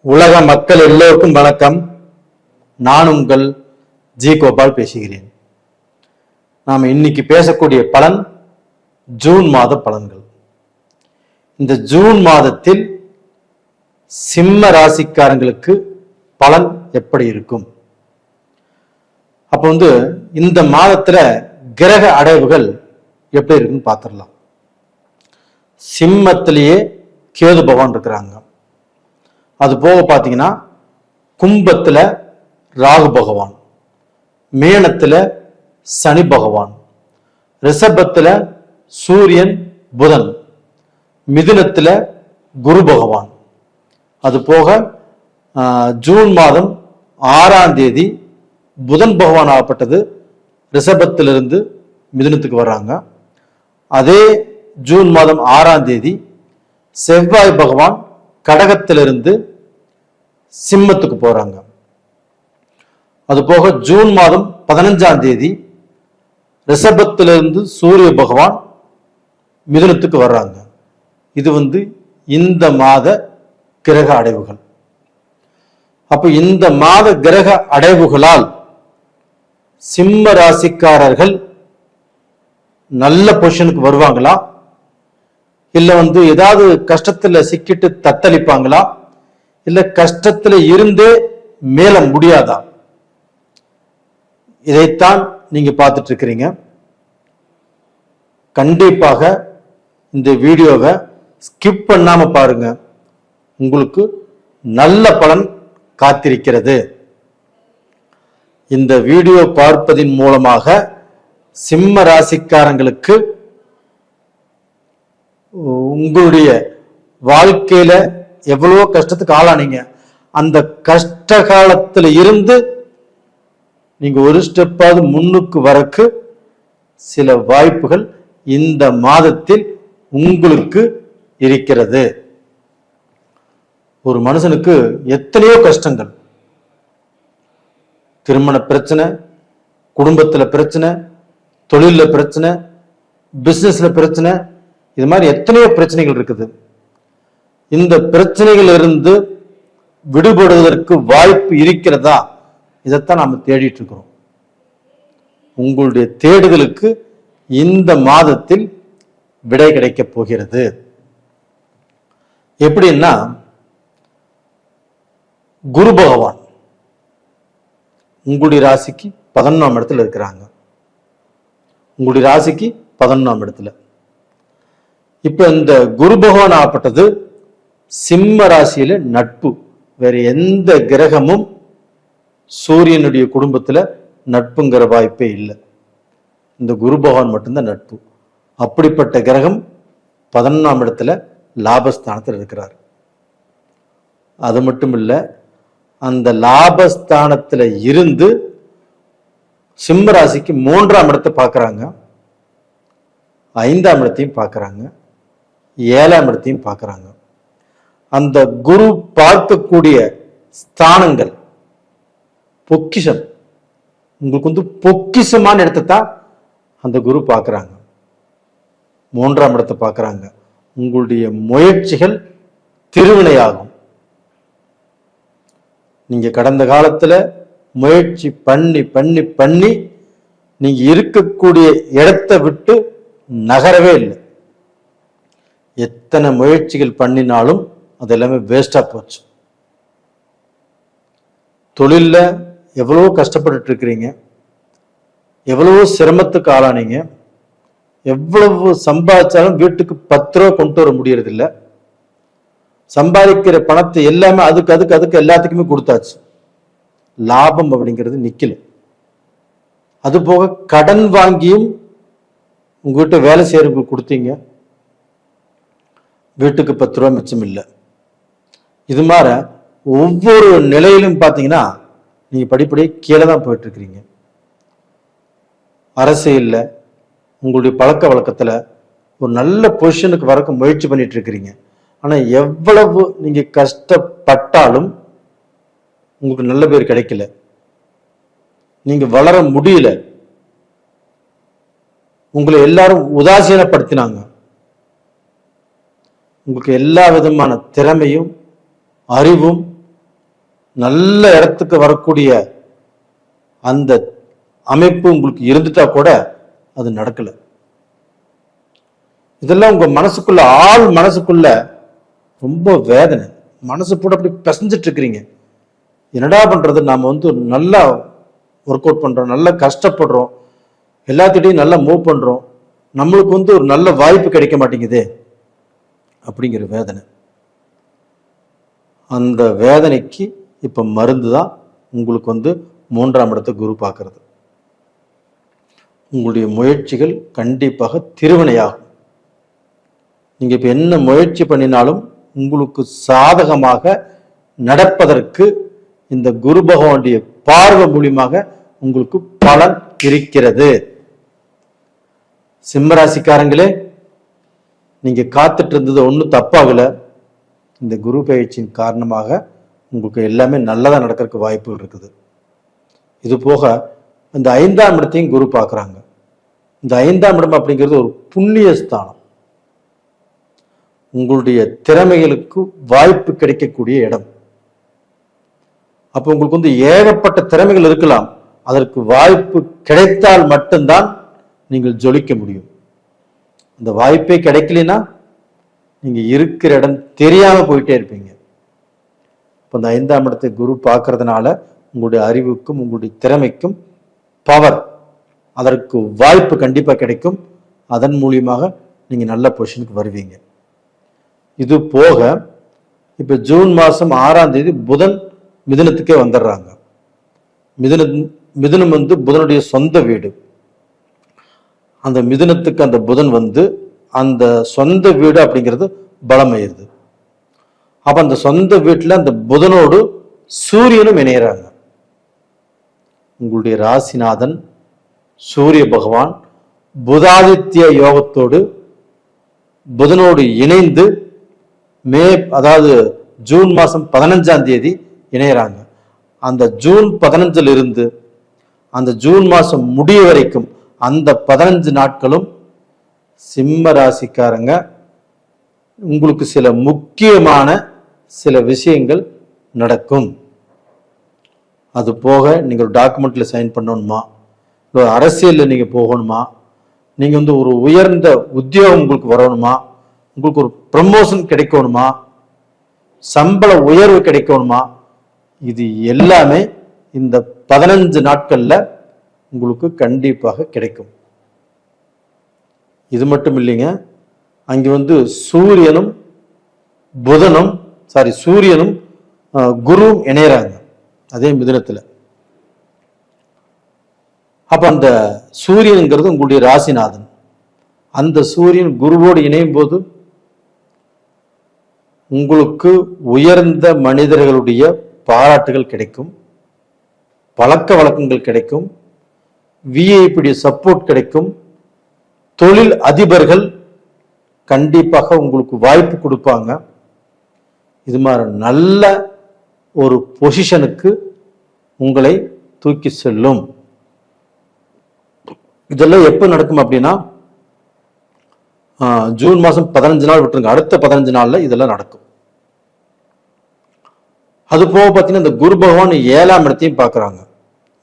உலக மக்கள் எல்லோருக்கும் வணக்கம். நான் உங்கள் ஜி கோபால் பேசுகிறேன். நாம் இன்னைக்கு பேசக்கூடிய பலன் ஜூன் மாத பலன்கள். இந்த ஜூன் மாதத்தில் சிம்ம ராசிக்காரங்களுக்கு பலன் எப்படி இருக்கும்? அப்போ இந்த மாதத்துல கிரக அடைவுகள் எப்படி இருக்குன்னு பார்த்துடலாம். சிம்மத்திலேயே கேது பகவான் இருக்கிறாங்க. அது போக பார்த்தீங்கன்னா கும்பத்துல ராகு பகவான், மேனத்துல சனி பகவான், ரிஷபத்துல சூரியன் புதன், மிதுனத்துல குரு பகவான். அது போக ஜூன் மாதம் 6ஆம் தேதி புதன் பகவான் ஆகப்பட்டது ரிஷபத்திலிருந்து மிதுனத்துக்கு வர்றாங்க. அதே ஜூன் மாதம் 6ஆம் தேதி செவ்வாய் பகவான் கடகத்திலிருந்து சிம்மத்துக்கு போறாங்க. அது போக ஜூன் மாதம் 15ஆம் தேதி ரிஷபத்திலிருந்து சூரிய பகவான் மிதுனத்துக்கு வர்றாங்க. இது இந்த மாத கிரக அடைவுகள். அப்ப இந்த மாத கிரக அடைவுகளால் சிம்ம ராசிக்காரர்கள் நல்ல பொசிஷனுக்கு வருவாங்களா, இல்ல ஏதாவது கஷ்டத்துல சிக்கிட்டு தத்தளிப்பாங்களா, இல்ல கஷ்டத்துல இருந்தே மேல முடியாதா? இதைத்தான் நீங்க பார்த்துட்டு இருக்கிறீங்க. கண்டிப்பாக இந்த வீடியோவை ஸ்கிப் பண்ணாம பாருங்க. உங்களுக்கு நல்ல பலன் காத்திருக்கிறது. இந்த வீடியோ பார்ப்பதின் மூலமாக சிம்ம ராசிக்காரங்களுக்கு உங்களுடைய வாழ்க்கையில எவ்வளவோ கஷ்டத்துக்கு ஆளானீங்க, அந்த கஷ்ட காலத்துல இருந்து நீங்க ஒரு ஸ்டெப்பாவது முன்னுக்கு வரக்கு சில வாய்ப்புகள் இந்த மாதத்தில் உங்களுக்கு இருக்கிறது. ஒரு மனுஷனுக்கு எத்தனையோ கஷ்டங்கள், திருமண பிரச்சனை, குடும்பத்துல பிரச்சனை, தொழில பிரச்சனை, பிசினஸ்ல பிரச்சனை, இது மாதிரி எத்தனையோ பிரச்சனைகள் இருக்குது. இந்த பிரச்சனைகள் இருந்து விடுபடுவதற்கு வாய்ப்பு இருக்கிறதா? இதைத்தான் நாம தேடிட்டு இருக்கிறோம். உங்களுடைய தேடுதலுக்கு இந்த மாதத்தில் விடை கிடைக்கப் போகிறது. எப்படின்னா, குரு பகவான் உங்களுடைய ராசிக்கு 11ஆம் இடத்துல இருக்கிறாங்க. உங்களுடைய ராசிக்கு 11ஆம் இடத்துல. இப்ப இந்த குரு பகவான் ஆகப்பட்டது சிம்ம ராசியில நட்பு. வேற எந்த கிரகமும் சூரியனுடைய குடும்பத்துல நட்புங்கிற வாய்ப்பே இல்லை. இந்த குரு பகவான் மட்டும்தான் நட்பு. அப்படிப்பட்ட கிரகம் 11ஆம் இடத்துல லாபஸ்தானத்தில் இருக்கிறார். அது மட்டும் இல்ல, அந்த லாபஸ்தானத்துல இருந்து சிம்ம ராசிக்கு 3ஆம் இடத்தை பார்க்கறாங்க, 5ஆம் இடத்தையும் பார்க்கறாங்க, 7ஆம் இடத்தையும் பார்க்கறாங்க. அந்த குரு பார்க்கக்கூடிய ஸ்தானங்கள் பொக்கிஷம். உங்களுக்கு பொக்கிஷமான இடத்தை தான் அந்த குரு பார்க்கறாங்க. 3ஆம் இடத்தை பார்க்கறாங்க. உங்களுடைய முயற்சிகள் திருவினையாகும். நீங்க கடந்த காலத்துல முயற்சி பண்ணி பண்ணி பண்ணி நீங்க இருக்கக்கூடிய இடத்தை விட்டு நகரவே இல்லை. எத்தனை முயற்சிகள் பண்ணினாலும் அது எல்லாமே வேஸ்டா போச்சு. தொழில்ல எவ்வளவோ கஷ்டப்பட்டு இருக்கிறீங்க, எவ்வளவோ சிரமத்துக்கு ஆளானீங்க, எவ்வளவு சம்பாதிச்சாலும் வீட்டுக்கு 10 ரூபா கொண்டு வர முடியறது இல்லை. சம்பாதிக்கிற பணத்தை எல்லாமே அதுக்கு எல்லாத்துக்குமே கொடுத்தாச்சு. லாபம் அப்படிங்கிறது நிக்கல. அது போக கடன் வாங்கியும் உங்ககிட்ட வேலை செய்யறவங்க கொடுத்தீங்க, வீட்டுக்கு 10 ரூபா மிச்சம் இல்லை. இது மாதிரி ஒவ்வொரு நிலையிலும் பார்த்தீங்கன்னா நீங்க படிப்படியே கீழே தான் போயிட்டு இருக்கிறீங்க. அரசியல்ல உங்களுடைய பழக்க வழக்கத்துல ஒரு நல்ல பொசிஷனுக்கு வரக்க முயற்சி பண்ணிட்டு இருக்கிறீங்க. ஆனா எவ்வளவு நீங்க கஷ்டப்பட்டாலும் உங்களுக்கு நல்ல பேர் கிடைக்கல, நீங்க வளர முடியல, உங்களை எல்லாரும் உதாசீனப்படுத்தினாங்க. உங்களுக்கு எல்லா விதமான திறமையும் அறிவும் நல்ல இடத்துக்கு வரக்கூடிய அந்த அமைப்பு உங்களுக்கு இருந்துட்டா கூட அது நடக்கல. இதெல்லாம் உங்க மனசுக்குள்ள ஆள் மனசுக்குள்ள ரொம்ப வேதனை, மனசு போட்டு அப்படி பிசைஞ்சிட்டு இருக்கிறீங்க. என்னடா பண்றது, நாம நல்லா ஒர்க் அவுட் பண்றோம், நல்லா கஷ்டப்படுறோம், எல்லாத்திட்டையும் நல்லா மூவ் பண்றோம், நம்மளுக்கு ஒரு நல்ல வாய்ப்பு கிடைக்க மாட்டேங்குது அப்படிங்கிற வேதனை. அந்த வேதனைக்கு இப்ப மருந்து தான் உங்களுக்கு 3ஆம் இடத்தை குரு பார்க்கறது. உங்களுடைய முயற்சிகள் கண்டிப்பாக திருவினையாகும். நீங்க இப்ப என்ன முயற்சி பண்ணினாலும் உங்களுக்கு சாதகமாக நடப்பதற்கு இந்த குரு பகவானுடைய பார்வை மூலியமாக உங்களுக்கு பலன் இருக்கிறது. சிம்மராசிக்காரங்களே, நீங்க காத்துட்டு இருந்தது ஒன்றும் தப்பாகல. இந்த குரு பயிற்சியின் காரணமாக உங்களுக்கு எல்லாமே நல்லதா நடக்கிறதுக்கு வாய்ப்புகள் இருக்குது. இது போக இந்த 5ஆம் இடத்தையும் குரு பார்க்குறாங்க. இந்த 5ஆம் இடம் அப்படிங்கிறது ஒரு புண்ணிய ஸ்தானம். உங்களுடைய திறமைகளுக்கு வாய்ப்பு கிடைக்கக்கூடிய இடம். அப்போ உங்களுக்கு ஏகப்பட்ட திறமைகள் இருக்கலாம், அதற்கு வாய்ப்பு கிடைத்தால் மட்டும்தான் நீங்கள் ஜொலிக்க முடியும். அந்த வாய்ப்பே கிடைக்கலனா நீங்க இருக்கிற இடம் தெரியாம போயிட்டே இருப்பீங்க. இப்போ இந்த 5ஆம் இடத்தை குரு பார்க்கறதுனால உங்களுடைய அறிவுக்கும் உங்களுடைய திறமைக்கும் பவர், அதற்கு வாய்ப்பு கண்டிப்பா கிடைக்கும். அதன் மூலியமாக நீங்க நல்ல பொசிஷனுக்கு வருவீங்க. இது போக இப்ப ஜூன் மாசம் 6ஆம் தேதி புதன் மிதுனத்துக்கே வந்துடுறாங்க. மிதுனம் புதனுடைய சொந்த வீடு. அந்த மிதுனத்துக்கு அந்த புதன் அந்த சொந்த வீடு அப்படிங்கிறது பலமாயிருது. அப்ப அந்த சொந்த வீட்டுல அந்த புதனோடு சூரியனும் இணையறாங்க. உங்களுடைய ராசிநாதன் சூரிய பகவான் புதாதித்ய யோகத்தோடு புதனோடு இணைந்து அதாவது ஜூன் மாசம் 15ஆம் தேதி இணையறாங்க. அந்த ஜூன் 15 இருந்து அந்த ஜூன் மாசம் முடிய வரைக்கும் அந்த 15 நாட்களும் சிம்ம ராசிக்காரங்க உங்களுக்கு சில முக்கியமான சில விஷயங்கள் நடக்கும். அது போக நீங்க ஒரு டாக்குமெண்ட்ல சைன் பண்ணணுமா, இல்லை அரசியல்ல நீங்க போகணுமா, நீங்க ஒரு உயர்ந்த உத்தியோகம் உங்களுக்கு வரணுமா, உங்களுக்கு ஒரு ப்ரமோஷன் கிடைக்கணுமா, சம்பள உயர்வு கிடைக்கணுமா, இது எல்லாமே இந்த 15 நாட்கள்ல உங்களுக்கு கண்டிப்பாக கிடைக்கும். இது மட்டும் இல்லைங்க, அங்க சூரியனும் சூரியனும் குருவும் இணையறாங்க அதே மிதுனத்துல. அப்ப அந்த சூரியனுங்கிறது உங்களுடைய ராசிநாதன். அந்த சூரியன் குருவோடு இணையும் போது உங்களுக்கு உயர்ந்த மனிதர்களுடைய பாராட்டுகள் கிடைக்கும், பழக்க வழக்கங்கள் கிடைக்கும், விஐபி சப்போர்ட் கிடைக்கும், தொழில் அதிபர்கள் கண்டிப்பாக உங்களுக்கு வாய்ப்பு கொடுப்பாங்க. இது மாதிரி நல்ல ஒரு பொசிஷனுக்கு உங்களை தூக்கி செல்லும். இதெல்லாம் எப்ப நடக்கும் அப்படின்னா ஜூன் மாசம் 15 நாள் விட்டுருங்க, அடுத்த 15 நாள்ல இதெல்லாம் நடக்கும். அது போக பார்த்தீங்கன்னா இந்த குரு பகவான் 7ஆம் இடத்தையும் பார்க்கறாங்க.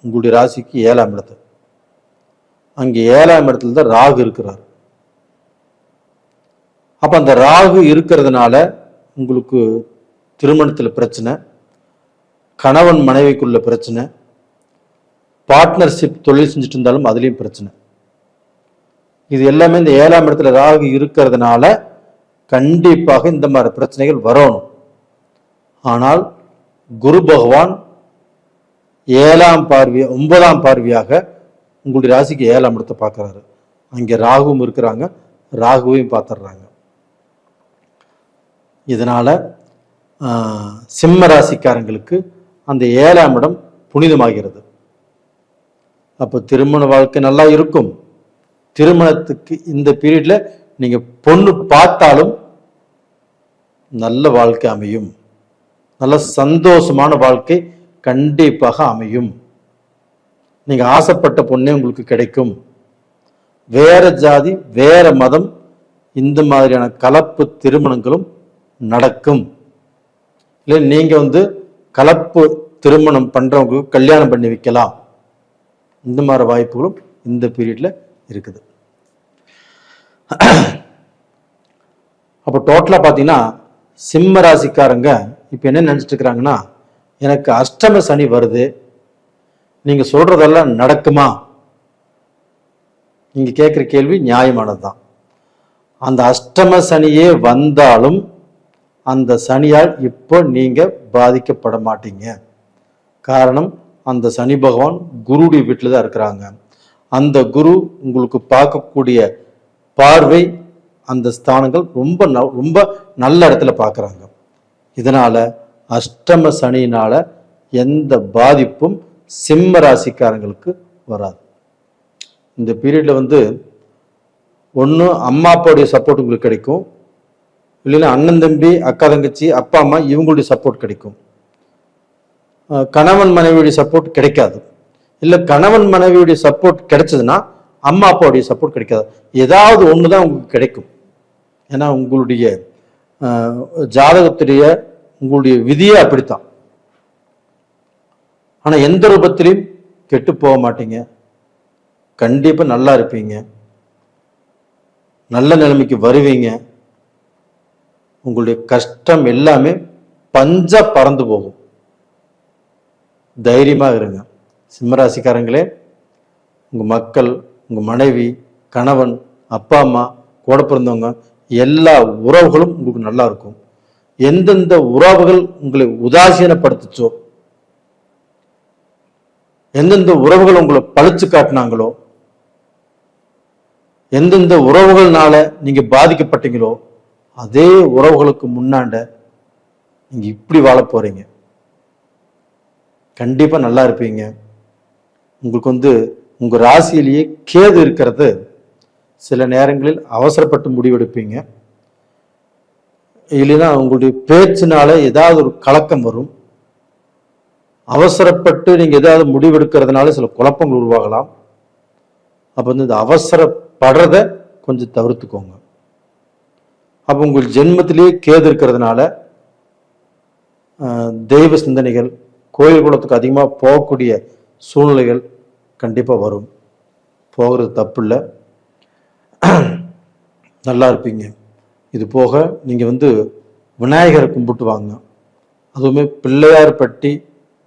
உங்களுடைய ராசிக்கு 7ஆம் இடத்தை. அங்க 7ஆம் இடத்துல தான் ராகு இருக்கிறார். அப்ப அந்த ராகு இருக்கிறதுனால உங்களுக்கு திருமணத்துல பிரச்சனை, கணவன் மனைவிக்குள்ள பிரச்சனை, பார்ட்னர்ஷிப் தொழில் செஞ்சுட்டு இருந்தாலும் அதுலயும் பிரச்சனை. இது எல்லாமே இந்த 7ஆம் இடத்துல ராகு இருக்கிறதுனால கண்டிப்பாக இந்த மாதிரி பிரச்சனைகள் வரணும். ஆனால் குரு பகவான் 9ஆம் பார்வையாக உங்களுடைய ராசிக்கு 7ஆம் இடத்தை பார்க்கிறாரு. அங்கே ராகுவும் இருக்கிறாங்க, ராகுவையும் பார்த்துடுறாங்க. இதனால சிம்ம ராசிக்காரங்களுக்கு அந்த 7ஆம் இடம் புனிதமாகிறது. அப்போ திருமண வாழ்க்கை நல்லா இருக்கும். திருமணத்துக்கு இந்த பீரியட்ல நீங்க பொண்ணு பார்த்தாலும் நல்ல வாழ்க்கை அமையும், நல்ல சந்தோஷமான வாழ்க்கை கண்டிப்பாக அமையும். நீங்க ஆசைப்பட்ட பொண்ணே உங்களுக்கு கிடைக்கும். வேற ஜாதி வேற மதம் இந்த மாதிரியான கலப்பு திருமணங்களும் நடக்கும். இல்லை நீங்க கலப்பு திருமணம் பண்றவங்களுக்கு கல்யாணம் பண்ணி வைக்கலாம். இந்த மாதிரி வாய்ப்புகளும் இந்த பீரியட்ல இருக்குது. அப்போ டோட்டலா பாத்தீங்கன்னா சிம்ம ராசிக்காரங்க இப்ப என்ன நினைச்சிட்டு இருக்கிறாங்கன்னா, எனக்கு அஷ்டம சனி வருது, நீங்க சொல்றதெல்லாம் நடக்குமா? நீங்க கேட்கிற கேள்வி நியாயமானதுதான். அந்த அஷ்டம சனியே வந்தாலும் அந்த சனியால் இப்போ நீங்க பாதிக்கப்பட மாட்டீங்க. காரணம், அந்த சனி பகவான் குருடைய வீட்டில் தான் இருக்கிறாங்க. அந்த குரு உங்களுக்கு பார்க்கக்கூடிய பார்வை, அந்த ஸ்தானங்கள் ரொம்ப ரொம்ப நல்ல இடத்துல பார்க்குறாங்க. இதனால அஷ்டம சனியினால எந்த பாதிப்பும் சிம்ம ராசிக்காரங்களுக்கு வராது. இந்த பீரியட்ல ஒன்று அம்மா அப்பாவுடைய சப்போர்ட் உங்களுக்கு கிடைக்கும், இல்லைன்னா அண்ணன் தம்பி அக்கா தங்கச்சி அப்பா அம்மா இவங்களுடைய சப்போர்ட் கிடைக்கும். கணவன் மனைவியுடைய சப்போர்ட் கிடைக்காது. இல்லை கணவன் மனைவியுடைய சப்போர்ட் கிடைச்சதுன்னா அம்மா அப்பாவுடைய சப்போர்ட் கிடைக்காது. ஏதாவது ஒன்று தான் உங்களுக்கு கிடைக்கும். ஏன்னா உங்களுடைய ஜாதகத்துடைய உங்களுடைய விதியே அப்படித்தான். ஆனா எந்த ரூபத்திலையும் கெட்டு போக மாட்டீங்க. கண்டிப்பா நல்லா இருப்பீங்க, நல்ல நிலைமைக்கு வருவீங்க. உங்களுடைய கஷ்டம் எல்லாமே பஞ்சா பறந்து போகும். தைரியமா இருங்க சிம்மராசிக்காரங்களே. உங்க மக்கள், உங்க மனைவி, கணவன், அப்பா அம்மா, கூட பிறந்தவங்க எல்லா உறவுகளும் உங்களுக்கு நல்லா இருக்கும். எந்தெந்த உறவுகள் உங்களை உதாசீனப்படுத்துச்சோ, எந்தெந்த உறவுகள் உங்களை பழிச்சு காட்டினாங்களோ, எந்தெந்த உறவுகள்னால நீங்க பாதிக்கப்பட்டீங்களோ, அதே உறவுகளுக்கு முன்னாண்ட நீங்க இப்படி வாழ போறீங்க. கண்டிப்பா நல்லா இருப்பீங்க. உங்களுக்கு உங்க ராசியிலேயே கேது இருக்கிறது. சில நேரங்களில் அவசரப்பட்டு முடிவெடுப்பீங்க, இல்லைன்னா உங்களுடைய பேச்சினால ஏதாவது ஒரு கலக்கம் வரும். அவசரப்பட்டு நீங்க ஏதாவது முடிவெடுக்கிறதுனால சில குழப்பங்கள் உருவாகலாம். அப்ப இந்த அவசரப்படுறத கொஞ்சம் தவிர்த்துக்கோங்க. அப்ப உங்கள் ஜென்மத்திலேயே கேது இருக்கிறதுனால தெய்வ சிந்தனைகள், கோயில் குளத்துக்கு அதிகமாக போகக்கூடிய சூழ்நிலைகள் கண்டிப்பா வரும். போகிறது தப்பு இல்லை, நல்லா இருப்பீங்க. இது போக நீங்க விநாயகரை கும்பிட்டு வாங்க. அதுவுமே பிள்ளையார்பட்டி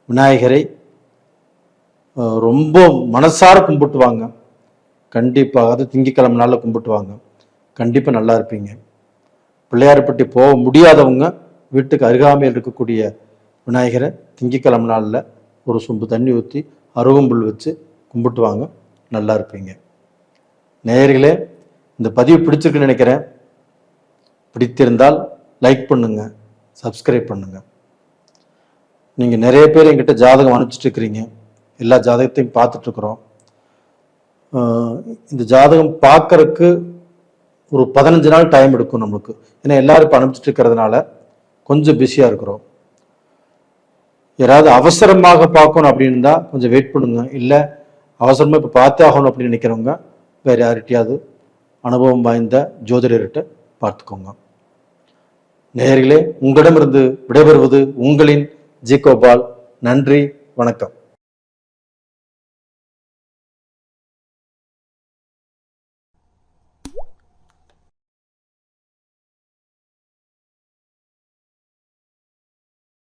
விநாயகரை ரொம்ப மனசார கும்பிட்டு வாங்க. கண்டிப்பாக அது திங்கட்கிழமை நாளில் கும்பிட்டு வாங்க. கண்டிப்பா நல்லா இருப்பீங்க. பிள்ளையார்பட்டி போக முடியாதவங்க வீட்டுக்கு அருகாமையில் இருக்கக்கூடிய விநாயகரை திங்கட்கிழமை நாளில் ஒரு சொம்பு தண்ணி ஊற்றி அருகம்புல் வச்சு கும்பிட்டு வாங்க, நல்லா இருப்பீங்க. நேயர்களே, இந்த பதிவு பிடிச்சிருக்குன்னு நினைக்கிறேன். பிடித்திருந்தால் லைக் பண்ணுங்க, சப்ஸ்கிரைப் பண்ணுங்க. நீங்க நிறைய பேர் என்கிட்ட ஜாதகம் அனுப்பிச்சிட்டு இருக்கிறீங்க. எல்லா ஜாதகத்தையும் பார்த்துட்டு இருக்கிறோம். இந்த ஜாதகம் பார்க்கறதுக்கு ஒரு 15 நாள் டைம் எடுக்கும் நம்மளுக்கு. ஏன்னா எல்லாரும் இப்போ அனுப்பிச்சிட்டு இருக்கிறதுனால கொஞ்சம் பிஸியா இருக்கிறோம். யாராவது அவசரமாக பார்க்கணும் அப்படின்னு இருந்தா கொஞ்சம் வெயிட் பண்ணுங்க. இல்லை அவசரமா இப்போ பார்த்தே ஆகணும் அப்படின்னு நினைக்கிறவங்க வேற யார்கிட்டயாவது அனுபவம் வாய்ந்த ஜோதிடர்கிட்ட பார்த்துக்கோங்க. நேயர்களே, உங்களிடமிருந்து விடைபெறுவது உங்களின் ஜி கோபால். நன்றி, வணக்கம்.